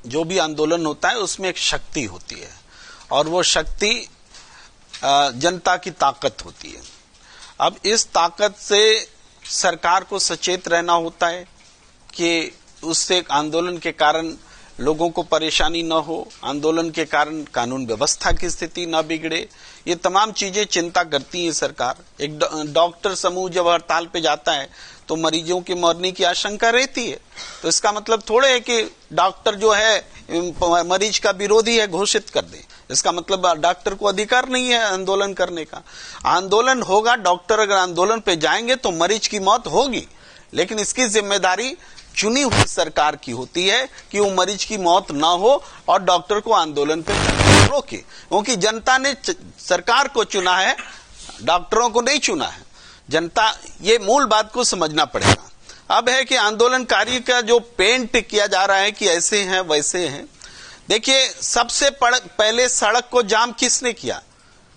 जो भी आंदोलन होता है उसमें एक शक्ति होती है और वो शक्ति जनता की ताकत होती है। अब इस ताकत से सरकार को सचेत रहना होता है कि उससे आंदोलन के कारण लोगों को परेशानी न हो, आंदोलन के कारण कानून व्यवस्था की स्थिति न बिगड़े। ये तमाम चीजें चिंता करती है सरकार। एक डॉक्टर समूह जब हड़ताल पे जाता है तो मरीजों की मरने की आशंका रहती है, तो इसका मतलब थोड़े है कि डॉक्टर जो है मरीज का विरोधी है घोषित कर दे। इसका मतलब डॉक्टर को अधिकार नहीं है आंदोलन करने का। आंदोलन होगा, डॉक्टर अगर आंदोलन पे जाएंगे तो मरीज की मौत होगी, लेकिन इसकी जिम्मेदारी चुनी हुई सरकार की होती है कि वो मरीज की मौत ना हो और डॉक्टर को आंदोलन पे रोके, क्योंकि जनता ने सरकार को चुना है, डॉक्टरों को नहीं चुना है। जनता, ये मूल बात को समझना पड़ेगा। अब है कि आंदोलनकारी का जो पेंट किया जा रहा है कि ऐसे हैं वैसे हैं। देखिए, सबसे पहले सड़क को जाम किसने किया?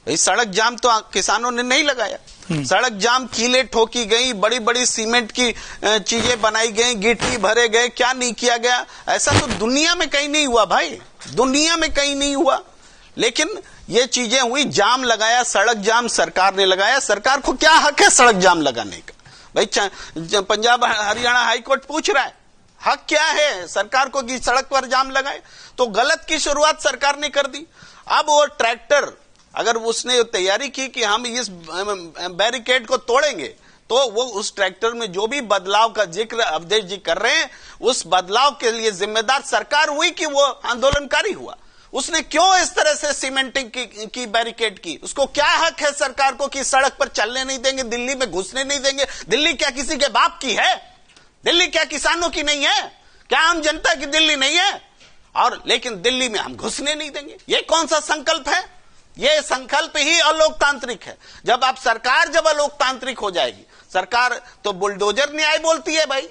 सड़क जाम तो किसानों ने नहीं लगाया। सड़क जाम कीले ठोकी गई, बड़ी बड़ी सीमेंट की चीजें बनाई गई, गिट्टी भरे गए, क्या नहीं किया गया? ऐसा तो दुनिया में कहीं नहीं हुआ भाई, दुनिया में कहीं नहीं हुआ। लेकिन ये चीजें हुई, जाम लगाया, सड़क जाम सरकार ने लगाया। सरकार को क्या हक है सड़क जाम लगाने का? भाई पंजाब हरियाणा हाईकोर्ट पूछ रहा है, हक क्या है सरकार को कि सड़क पर जाम लगाए? तो गलत की शुरुआत सरकार ने कर दी। अब वो ट्रैक्टर, अगर उसने तैयारी की कि हम इस बैरिकेड को तोड़ेंगे, तो वो उस ट्रैक्टर में जो भी बदलाव का जिक्र अवधेश जी कर रहे हैं, उस बदलाव के लिए जिम्मेदार सरकार हुई कि वो आंदोलनकारी हुआ? उसने क्यों इस तरह से सीमेंटिंग की बैरिकेड की? उसको क्या हक है सरकार को कि सड़क पर चलने नहीं देंगे, दिल्ली में घुसने नहीं देंगे? दिल्ली क्या किसी के बाप की है? दिल्ली क्या किसानों की नहीं है? क्या आम जनता की दिल्ली नहीं है? और लेकिन दिल्ली में हम घुसने नहीं देंगे, ये कौन सा संकल्प है? ये संकल्प ही अलोकतांत्रिक है। जब अलोकतांत्रिक हो जाएगी सरकार, तो बुलडोजर न्याय बोलती है भाई।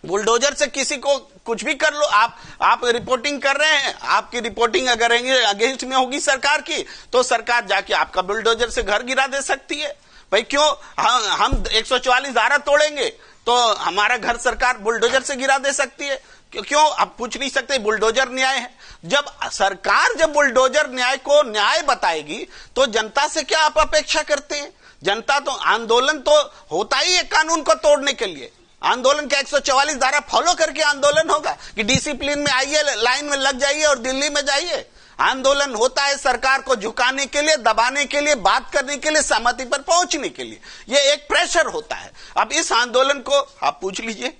बुलडोजर से किसी को कुछ भी कर लो। आप रिपोर्टिंग कर रहे हैं, आपकी रिपोर्टिंग अगर अगेंस्ट में होगी सरकार की, तो सरकार जाके आपका बुलडोजर से घर गिरा दे सकती है। भाई क्यों हम 144 धारा तोड़ेंगे तो हमारा घर सरकार बुलडोजर से गिरा दे सकती है? क्यों आप पूछ नहीं सकते? बुलडोजर न्याय है। जब सरकार बुलडोजर न्याय को न्याय बताएगी तो जनता से क्या आप अपेक्षा करते हैं? जनता तो, आंदोलन तो होता ही है कानून को तोड़ने के लिए। आंदोलन का 144 धारा फॉलो करके आंदोलन होगा कि डिसिप्लिन में आइए, लाइन में लग जाइए और दिल्ली में जाइए। आंदोलन होता है सरकार को झुकाने के लिए, दबाने के लिए, बात करने के लिए, सहमति पर पहुंचने के लिए। ये एक प्रेशर होता है। अब इस आंदोलन को आप पूछ लीजिए,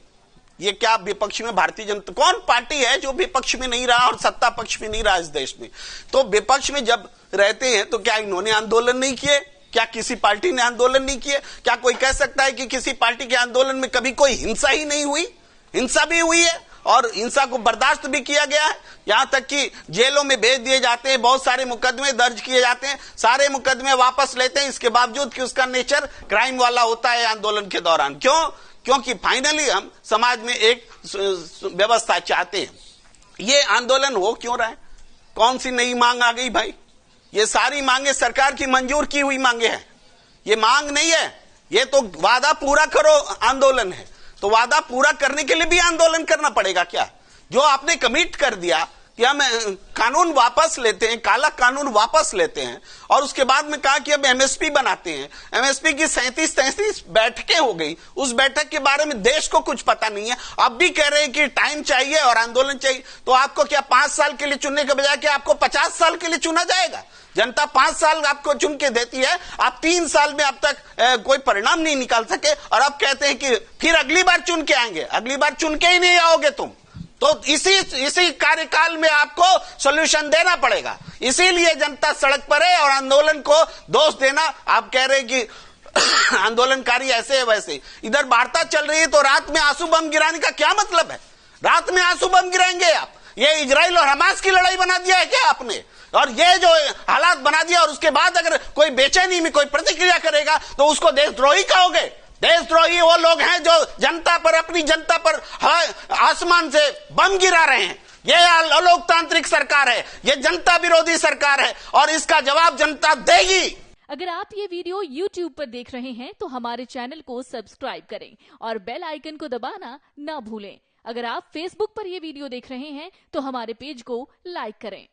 ये क्या विपक्ष में भारतीय जनता, कौन पार्टी है जो विपक्ष में नहीं रहा और सत्ता पक्ष में नहीं रहा इस देश में? तो विपक्ष में जब रहते हैं तो क्या इन्होंने आंदोलन नहीं किए? क्या किसी पार्टी ने आंदोलन नहीं किए? क्या कोई कह सकता है कि किसी पार्टी के आंदोलन में कभी कोई हिंसा ही नहीं हुई? हिंसा भी हुई है और हिंसा को बर्दाश्त भी किया गया है। यहां तक कि जेलों में भेज दिए जाते हैं, बहुत सारे मुकदमे दर्ज किए जाते हैं, सारे मुकदमे वापस लेते हैं, इसके बावजूद कि उसका नेचर क्राइम वाला होता है आंदोलन के दौरान। क्यों? क्योंकि फाइनली हम समाज में एक व्यवस्था चाहते हैं। ये आंदोलन हो क्यों रहा है? कौन सी नई मांग आ गई भाई? ये सारी मांगे सरकार की मंजूर की हुई मांगे हैं। ये मांग नहीं है, ये तो वादा पूरा करो आंदोलन है। तो वादा पूरा करने के लिए भी आंदोलन करना पड़ेगा क्या? जो आपने कमिट कर दिया कि हम कानून वापस लेते हैं, काला कानून वापस लेते हैं, और उसके बाद में कहा कि अब एमएसपी बनाते हैं। एमएसपी की 37-33 बैठकें हो गई, उस बैठक के बारे में देश को कुछ पता नहीं है। अब भी कह रहे हैं कि टाइम चाहिए और आंदोलन चाहिए। तो आपको क्या 5 साल के लिए चुनने के बजाय क्या आपको 50 साल के लिए चुना जाएगा? जनता 5 साल आपको चुन के देती है, आप 3 साल में अब तक कोई परिणाम नहीं निकाल सके, और अब कहते हैं कि फिर अगली बार चुन के आएंगे। अगली बार चुन के ही नहीं आओगे तुम। तो इसी कार्यकाल में आपको सॉल्यूशन देना पड़ेगा। इसीलिए जनता सड़क पर है। और आंदोलन को दोष देना, आप कह रहे हैं कि आंदोलनकारी ऐसे है वैसे। इधर वार्ता चल रही है तो रात में आंसू बम गिराने का क्या मतलब है? रात में आंसू बम गिराएंगे आप? ये इजराइल और हमास की लड़ाई बना दिया है क्या आपने? और ये जो हालात बना दिया, और उसके बाद अगर कोई बेचैनी में कोई प्रतिक्रिया करेगा तो उसको देशद्रोही कहोगे? देशद्रोही वो लोग हैं जो जनता पर, अपनी जनता पर आसमान से बम गिरा रहे हैं। ये अलोकतांत्रिक सरकार है, ये जनता विरोधी सरकार है, और इसका जवाब जनता देगी। अगर आप ये वीडियो YouTube पर देख रहे हैं तो हमारे चैनल को सब्सक्राइब करें और बेल आइकन को दबाना ना भूलें। अगर आप Facebook पर यह वीडियो देख रहे हैं तो हमारे पेज को लाइक करें।